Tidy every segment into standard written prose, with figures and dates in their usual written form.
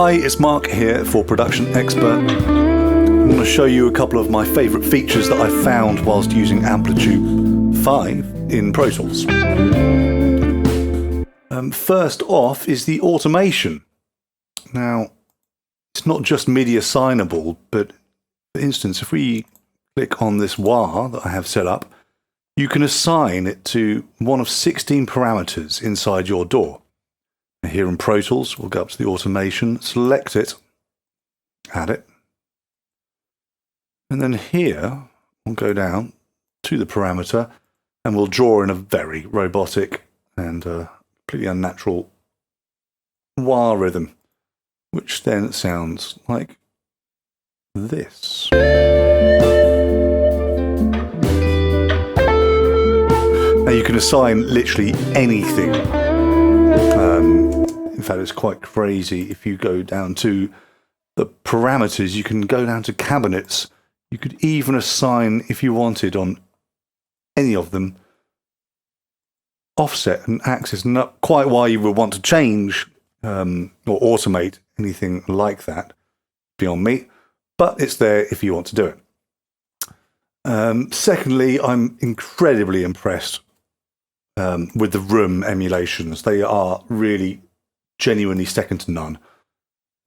Hi, it's Mark here for Production Expert. I'm going to show you a couple of my favourite features that I found whilst using Amplitube 5 in Pro Tools. First off is the automation. Now, it's not just MIDI assignable, but for instance, if we click on this wah that I have set up, you can assign it to one of 16 parameters inside your DAW. Here in Pro Tools, we'll go up to the automation, select it, add it, and then here we'll go down to the parameter and we'll draw in a very robotic and completely unnatural wah rhythm, which then sounds like this. Now you can assign literally anything. In fact, it's quite crazy. If you go down to the parameters, you can go down to cabinets. You could even assign, if you wanted, on any of them, offset and axis. Not quite why you would want to change or automate anything like that, beyond me, but it's there if you want to do it. Secondly, I'm incredibly impressed with the room emulations. They are really genuinely second to none.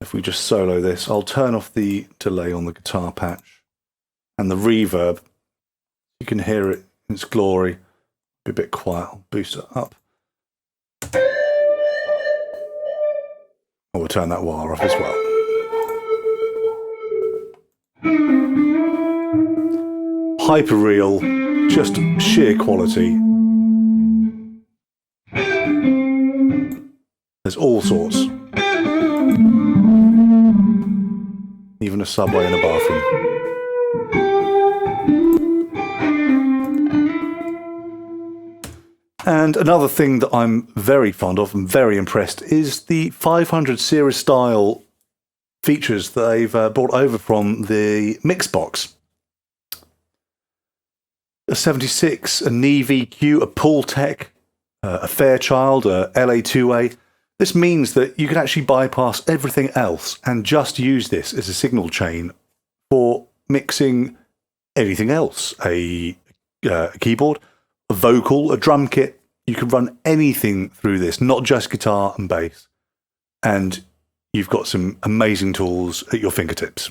If we just solo this, I'll turn off the delay on the guitar patch and the reverb. You can hear it in its glory. Be a bit quiet, I'll boost it up. We'll turn that wah off as well. Hyper-real, just sheer quality. There's all sorts. Even a subway and a bathroom. And another thing that I'm very fond of and very impressed is the 500 series style features that they've brought over from the Mixbox. A 76, a Neve EQ, a Pultec, a Fairchild, a LA2A. This means that you can actually bypass everything else and just use this as a signal chain for mixing anything else. A keyboard, a vocal, a drum kit. You can run anything through this, not just guitar and bass. And you've got some amazing tools at your fingertips.